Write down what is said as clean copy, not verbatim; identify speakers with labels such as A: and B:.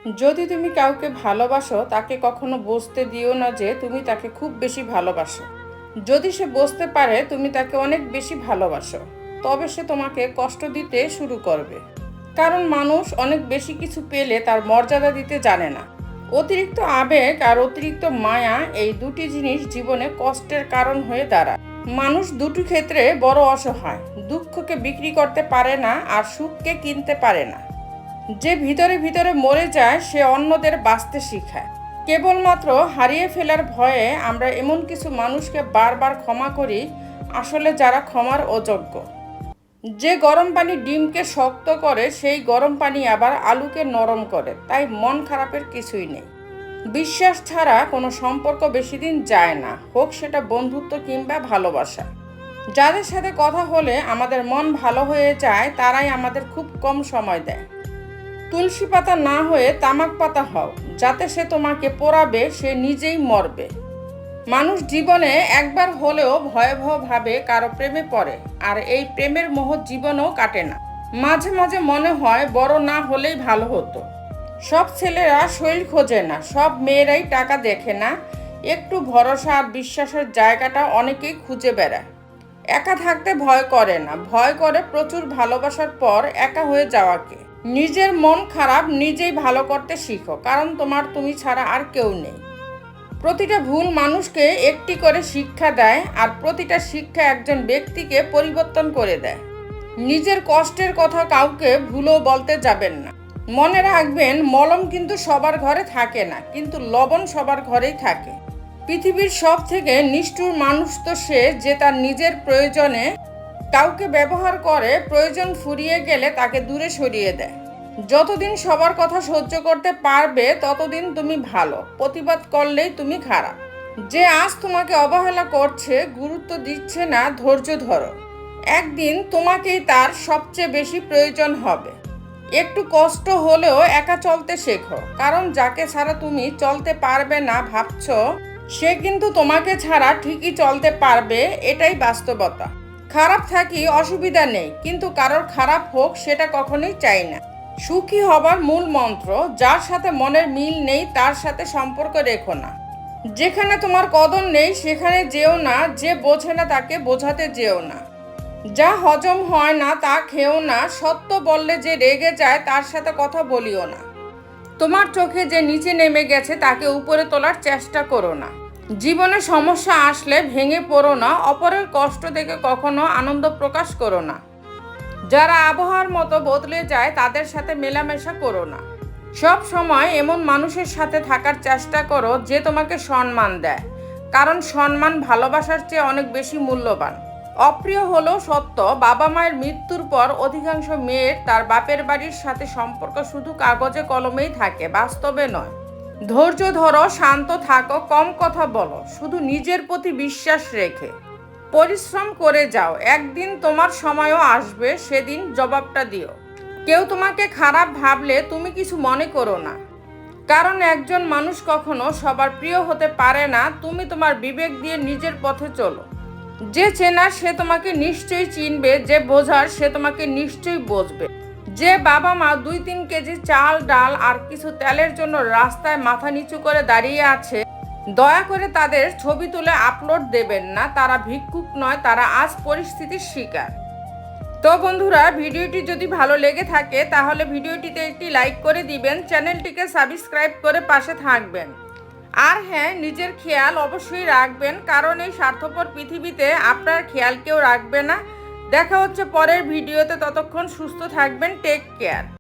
A: যদি তুমি কাউকে ভালোবাসো, তাকে কখনো বুঝতে দিও না যে তুমি তাকে খুব বেশি ভালোবাসো। যদি সে বুঝতে পারে তুমি তাকে অনেক বেশি ভালোবাসো, তবে সে তোমাকে কষ্ট দিতে শুরু করবে। কারণ মানুষ অনেক বেশি কিছু পেলে তার মর্যাদা দিতে জানে না। অতিরিক্ত আবেগ আর অতিরিক্ত মায়া, এই দুটি জিনিস জীবনে কষ্টের কারণ হয়ে দাঁড়ায়। মানুষ দুটি ক্ষেত্রে বড় অসহায়। দুঃখকে বিক্রি করতে পারে না আর সুখকে কিনতে পারে না। যে ভিতরে ভিতরে মরে যায় সে অন্যদের বাঁচতে শিখায়। কেবলমাত্র হারিয়ে ফেলার ভয়ে আমরা এমন কিছু মানুষকে বারবার ক্ষমা করি, আসলে যারা ক্ষমার অযোগ্য। যে গরম পানি ডিমকে শক্ত করে, সেই গরম পানি আবার আলুকে নরম করে। তাই মন খারাপের কিছুই নেই। বিশ্বাস ছাড়া কোনো সম্পর্ক বেশি দিন যায় না, হোক সেটা বন্ধুত্ব কিংবা ভালোবাসা। যাদের সাথে কথা হলে আমাদের মন ভালো হয়ে যায়, তারাই আমাদের খুব কম সময় দেয়। তুলসী পাতা না হয়ে তামাক পাতা হও, যাতে সে তোমাকে পোড়াবে, সে নিজেই মরবে। মানুষ জীবনে একবার হলেও ভয়াবহভাবে কারো প্রেমে পড়ে, আর এই প্রেমের মোহ জীবনেও কাটে না। মাঝে মাঝে মনে হয় বড় না হলেই ভালো হতো। সব ছেলেরা শরীর খোঁজে না, সব মেয়েরাই টাকা দেখে না। একটু ভরসা আর বিশ্বাসের জায়গাটা অনেকেই খুঁজে বেড়ায়। একা থাকতে ভয় করে না, ভয় করে প্রচুর ভালোবাসার পর একা হয়ে যাওয়াকে। নিজের মন খারাপ নিজেই ভালো করতে শিখো, কারণ তুমি ছাড়া আর কেউ নেই। প্রতিটা ভুল মানুষকে একটি করে শিক্ষা দেয়, আর প্রতিটা শিক্ষা একজন ব্যক্তিকে পরিবর্তন করে দেয়। নিজের কষ্টের কথা কাউকে ভুলও বলতে যাবেন না। মনে রাখবেন, মলম কিন্তু সবার ঘরে থাকে না, কিন্তু লবণ সবার ঘরেই থাকে। পৃথিবীর সব থেকে নিষ্ঠুর মানুষ তো সে, যে তার নিজের প্রয়োজনে কাউকে ব্যবহার করে, প্রয়োজন ফুরিয়ে গেলে তাকে দূরে সরিয়ে দেয়। যতদিন সবার কথা সহ্য করতে পারবে, ততদিন তুমি ভালো। প্রতিবাদ করলেই তুমি খারাপ। যে আজ তোমাকে অবহেলা করছে, গুরুত্ব দিচ্ছে না, ধৈর্য ধরো। একদিন তোমাকেই তার সবচেয়ে বেশি প্রয়োজন হবে। একটু কষ্ট হলেও একা চলতে শেখো, কারণ যাকে ছাড়া তুমি চলতে পারবে না ভাবছো, সে কিন্তু তোমাকে ছাড়া ঠিকই চলতে পারবে। এটাই বাস্তবতা। খারাপ থাকি, অসুবিধা নেই, কিন্তু কারোর খারাপ হোক সেটা কখনোই চাই না। সুখী হবার মূল মন্ত্র, যার সাথে মনের মিল নেই তার সাথে সম্পর্ক রেখো না। যেখানে তোমার কদর নেই সেখানে যেও না, যে বোঝে না তাকে বোঝাতে যেও না। যা হজম হয় না তা খেও না, সত্য বললে যে রেগে যায় তার সাথে কথা বলিও না। তোমার চোখে যে নিচে নেমে গেছে তাকে উপরে তোলার চেষ্টা করো না। জীবনে সমস্যা আসলে ভেঙে পড়ো না, অপরের কষ্ট দেখে কখনো আনন্দ প্রকাশ করো না। যারা আবহাওয়ার মতো বদলে যায় তাদের সাথে মেলামেশা করো না। সব সময় এমন মানুষের সাথে থাকার চেষ্টা করো যে তোমাকে সম্মান দেয়, কারণ সম্মান ভালোবাসার চেয়ে অনেক বেশি মূল্যবান। অপ্রিয় হলেও সত্য, বাবা মায়ের মৃত্যুর পর অধিকাংশ মেয়ের তার বাপের বাড়ির সাথে সম্পর্ক শুধু কাগজে কলমেই থাকে, বাস্তবে নয়। ধৈর্য ধরো, শান্ত থাকো, কম কথা বলো, শুধু নিজের প্রতি বিশ্বাস রেখে পরিশ্রম করে যাও। একদিন তোমার সময়ও আসবে, সেদিন জবাবটা দিও। কেউ তোমাকে খারাপ ভাবলে তুমি কিছু মনে করো না, কারণ একজন মানুষ কখনো সবার প্রিয় হতে পারে না। তুমি তোমার বিবেক দিয়ে নিজের পথে চলো। যে চেনার সে তোমাকে নিশ্চয়ই চিনবে, যে বোঝার সে তোমাকে নিশ্চয়ই বুঝবে। যে বাবা মা 2-3 কেজি চাল, ডাল আর কিছু তেলের জন্য রাস্তায় মাথা নিচু করে দাঁড়িয়ে আছে, দয়া করে তাদের ছবি তুলে আপলোড দেবেন না। তারা ভিক্ষুক নয়, তারা আজ পরিস্থিতির শিকার। তো বন্ধুরা, ভিডিওটি যদি ভালো লেগে থাকে তাহলে ভিডিওটিতে একটি লাইক করে দিবেন, চ্যানেলটিকে সাবস্ক্রাইব করে পাশে থাকবেন। আর হ্যাঁ, নিজের খেয়াল অবশ্যই রাখবেন, কারণ এই স্বার্থপর পৃথিবীতে আপনার খেয়াল কেউ রাখবে না। দেখা হচ্ছে পরের ভিডিওতে, ততক্ষণ সুস্থ থাকবেন। Take care.